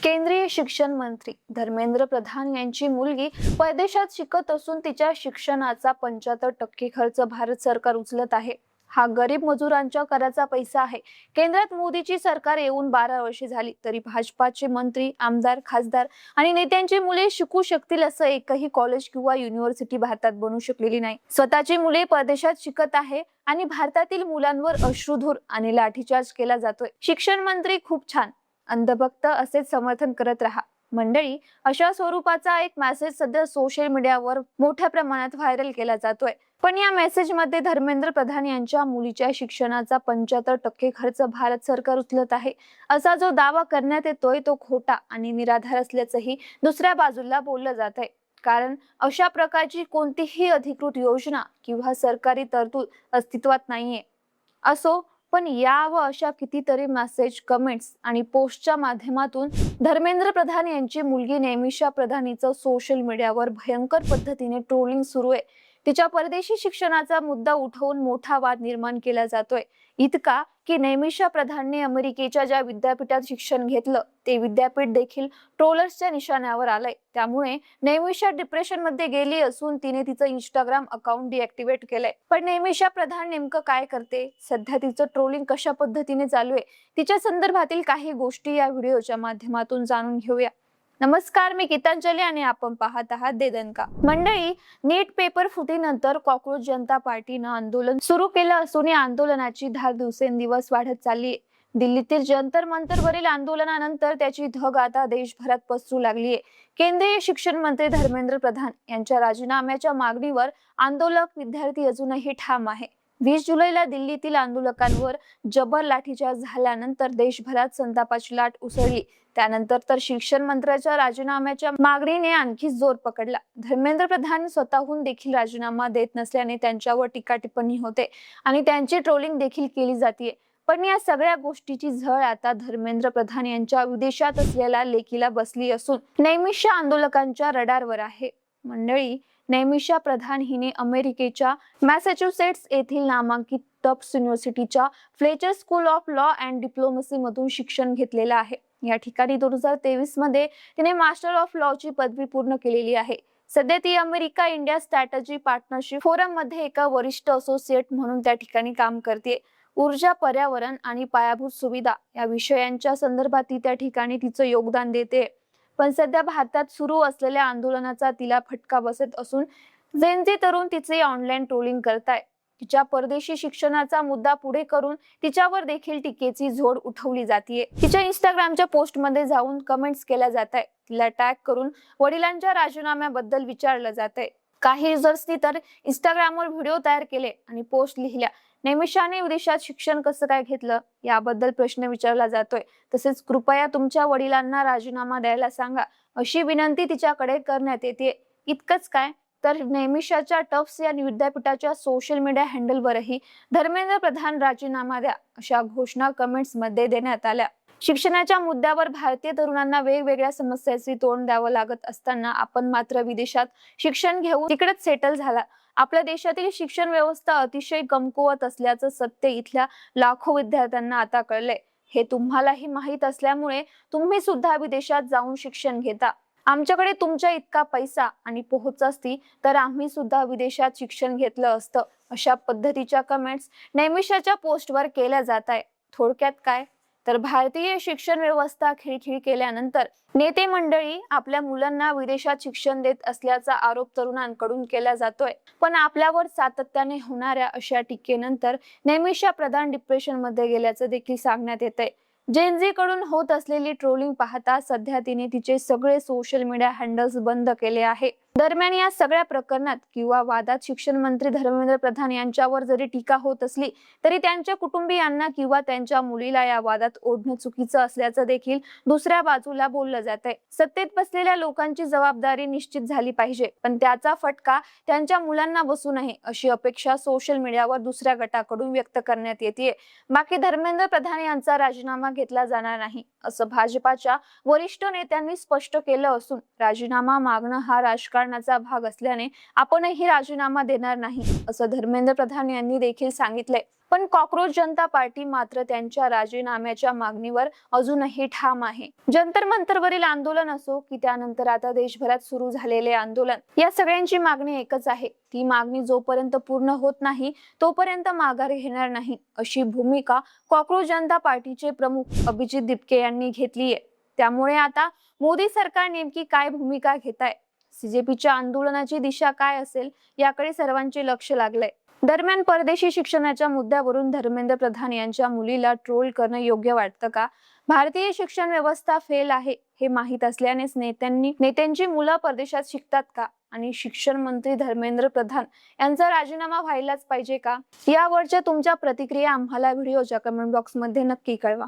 केंद्रीय शिक्षण मंत्री धर्मेंद्र प्रधान यांची मुलगी परदेशात शिकत असून तिच्या शिक्षणाचा 75% खर्च भारत सरकार उचलत आहे. हा गरीब मजुरांच्या कराचा पैसा आहे. केंद्रात मोदीची सरकार येऊन 12 वर्षे झाली तरी भाजपाचे मंत्री, आमदार, खासदार आणि नेत्यांची मुले शिकू शकतील असं एकही कॉलेज किंवा युनिव्हर्सिटी भारतात बनू शकलेली नाही. स्वतःची मुले परदेशात शिकत आहे आणि भारतातील मुलांवर अश्रुधूर आणि लाठीचार्ज केला जातोय. शिक्षण मंत्री खूप छान, अंधभक्त असेच समर्थन करत राहा. मंडळी, अशा स्वरूपाचा एक मेसेज सध्या सोशल मीडियावर मोठ्या प्रमाणात व्हायरल केला जातोय. पण या मेसेज मध्ये धर्मेंद्र प्रधान यांच्या मुलीच्या शिक्षणाचा 75% खर्च भारत सरकार उचलत आहे असा जो दावा करण्यात येतोय तो खोटा आणि निराधार असल्याचंही दुसऱ्या बाजूला बोललं जात आहे. कारण अशा प्रकारची कोणतीही अधिकृत योजना किंवा सरकारी तरतूद अस्तित्वात नाहीये. असो, पण या व अशा कितीतरी मेसेज, कमेंट्स आणि पोस्टच्या माध्यमातून धर्मेंद्र प्रधान यांची मुलगी नैमिषा प्रधान हिचं सोशल मीडियावर भयंकर पद्धतीने ट्रोलिंग सुरू आहे. तिच्या परदेशी शिक्षणाचा मुद्दा उठवून मोठा वाद निर्माण केला जातोय. इतका की नैमिषा प्रधानने अमेरिकेच्या ज्या विद्यापीठात शिक्षण घेतलं ते विद्यापीठ देखील ट्रोलर्सच्या निशाण्यावर आलंय. त्यामुळे नैमिषा डिप्रेशन मध्ये गेली असून तिने तिचं इंस्टाग्राम अकाउंट डिऍक्टिव्हेट केलंय. पण नैमिषा प्रधान नेमकं काय करते, सध्या तिचं ट्रोलिंग कशा पद्धतीने चालू आहे, तिच्या संदर्भातील काही गोष्टी या व्हिडिओच्या माध्यमातून जाणून घेऊया. नमस्कार, मी गीतांजली आणि आपण पाहत आहात देदनका. मंडळी, नीट पेपर फुटीनंतर कॉकरोच जनता पार्टीनं आंदोलन सुरू केलं असून या आंदोलनाची धार दिवसेंदिवस वाढत चालली आहे. दिल्लीतील जंतर मंतरवरील आंदोलनानंतर त्याची धग आता देशभरात पसरू लागली आहे. केंद्रीय शिक्षण मंत्री धर्मेंद्र प्रधान यांच्या राजीनाम्याच्या मागणीवर आंदोलक विद्यार्थी अजूनही ठाम आहे. 20 जुलैला दिल्लीतील आंदोलकांवर जबर लाठीचार्ज झाल्यानंतर देशभरात संतापाची लाट उसळली. त्यानंतर तर शिक्षण मंत्र्याच्या राजीनाम्याच्या मागणीने आणखी जोर पकडला. धर्मेंद्र प्रधान स्वतःहून देखील राजीनामा देत नसल्याने त्यांच्यावर टीका टिप्पणी होते आणि त्यांची ट्रोलिंग देखील केली जाते. पण या सगळ्या गोष्टीची झळ आता धर्मेंद्र प्रधान यांच्या विदेशात असलेल्या लेकीला बसली असून नैमिषा आंदोलकांच्या रडारवर आहे. मंडळी, नैमिषा प्रधान हिने अमेरिकेच्या मॅसेच्युसेट्स येथील नामांकित टफ्ट्स युनिव्हर्सिटीच्या Fletcher school of law and diplomacy मधून शिक्षण घेतलेलं आहे. या ठिकाणी 2023 मध्ये तिने मास्टर ऑफ लॉ ची पदवी पूर्ण केलेली आहे. सध्या ती America India strategy partnership forum मध्ये एका वरिष्ठ असोसिएट म्हणून त्या ठिकाणी काम करते. ऊर्जा, पर्यावरण आणि पायाभूत सुविधा या विषयांच्या संदर्भात ती त्या ठिकाणी तिचं योगदान देते. पण सध्या भारतात सुरू असलेल्या आंदोलनाचा तिला फटका बसत असून जेनझी तरुण तिचे ऑनलाईन ट्रोलिंग करताय. तिच्या परदेशी शिक्षणाचा मुद्दा पुढे करून तिच्यावर देखील टीकेची झोड उठवली जाते. तिच्या इंस्टाग्रामच्या पोस्ट मध्ये जाऊन कमेंट्स केल्या जात आहे. तिला टॅग करून वडिलांच्या राजीनाम्याबद्दल विचारलं जात आहे. काही युजर्सनी तर इंस्टाग्रामवर व्हिडिओ तयार केले आणि पोस्ट लिहिल्या. नैमिषाने विदेशात शिक्षण कसं काय घेतलं याबद्दल प्रश्न विचारला जातोय. तसेच कृपया तुमच्या वडिलांना राजीनामा द्यायला सांगा अशी विनंती तिच्याकडे करण्यात येते. इतकंच काय, तर नैमिषाच्या टफ्ट्स या विद्यापीठाच्या सोशल मीडिया हँडलवरही धर्मेंद्र प्रधान राजीनामा द्या अशा घोषणा कमेंट्स मध्ये देण्यात आल्या. शिक्षणाच्या मुद्द्यावर भारतीय तरुणांना वेगवेगळ्या समस्यांची तोंड द्यावं लागत असताना आपण मात्र विदेशात शिक्षण घेऊन तिकडेच सेटल झाला. आपल्या देशातील शिक्षण व्यवस्था अतिशय कमकुवत असल्याचं सत्य इथल्या लाखो विद्यार्थ्यांना आता कळलंय. हे तुम्हालाही माहीत असल्यामुळे तुम्ही सुद्धा विदेशात जाऊन शिक्षण घेता. आमच्याकडे तुमच्या इतका पैसा आणि पोहोच असती तर आम्ही सुद्धा विदेशात शिक्षण घेतलं असतं अशा पद्धतीच्या कमेंट्स नैमिषाच्या पोस्टवर केल्या जात आहे. थोडक्यात काय, तर भारतीय शिक्षण व्यवस्था खिळखिळ केल्यानंतर नेते मंडळी आपल्या मुलांना विदेशात शिक्षण देत असल्याचा आरोप तरुणांकडून केला जातोय. पण आपल्यावर सातत्याने होणाऱ्या अशा टीकेनंतर नैमिषा प्रधान डिप्रेशन मध्ये गेल्याचं देखील सांगण्यात येतंय. जेनझी कडून होत असलेली ट्रोलिंग पाहता सध्या तिने तिचे सगळे सोशल मीडिया हँडल्स बंद केले आहे. दरम्यान या सगळ्या प्रकरणात किंवा वादात शिक्षण मंत्री धर्मेंद्र प्रधान यांच्यावर जरी टीका होत असली तरी त्यांच्या कुटुंबियांना किंवा त्यांच्या मुलीला या वादात ओढणं चुकीचं असल्याचं देखील दुसऱ्या बाजूला बोललं जात आहे. सत्तेत बसलेल्या लोकांची जबाबदारी निश्चित झाली पाहिजे, पण त्याचा फटका त्यांच्या मुलांना बसू नये अशी अपेक्षा सोशल मीडियावर दुसऱ्या गटाकडून व्यक्त करण्यात येते. बाकी धर्मेंद्र प्रधान यांचा राजीनामा घेतला जाणार नाही असं भाजपाच्या वरिष्ठ नेत्यांनी स्पष्ट केलं असून राजीनामा मागणं हा राजकारण राजकारणाचा भाग असल्याने आपणही राजीनामा देणार नाही, असं धर्मेंद्र प्रधान यांनी देखील सांगितलंय. पण कॉक्रोच जनता पार्टी मात्र त्यांच्या राजीनाम्याच्या मागणीवर अजूनही ठाम आहे. जंतर मंतरवरील आंदोलन असो की त्यानंतर आता देशभरात सुरू झालेले आंदोलन, या सगळ्यांची मागणी एकच आहे. ती मागणी जोपर्यंत पूर्ण होत नाही तोपर्यंत माघार घेणार नाही, अशी भूमिका कॉक्रोच जनता पार्टीचे प्रमुख अभिजित दिपके यांनी घेतली आहे. त्यामुळे आता मोदी सरकार नेमकी काय भूमिका घेत आहे, सीजेपीच्या आंदोलनाची दिशा काय असेल, याकडे सर्वांचे लक्ष लागलंय. दरम्यान परदेशी शिक्षणाच्या मुद्द्यावरून धर्मेंद्र प्रधान यांच्या मुलीला ट्रोल करणं योग्य वाटतं का? भारतीय शिक्षण व्यवस्था फेल आहे हे माहीत असल्यानेच नेत्यांची मुलं परदेशात शिकतात का? आणि शिक्षण मंत्री धर्मेंद्र प्रधान यांचा राजीनामा व्हायलाच पाहिजे का? यावरच्या तुमच्या प्रतिक्रिया आम्हाला व्हिडिओच्या कमेंट बॉक्समध्ये नक्की कळवा.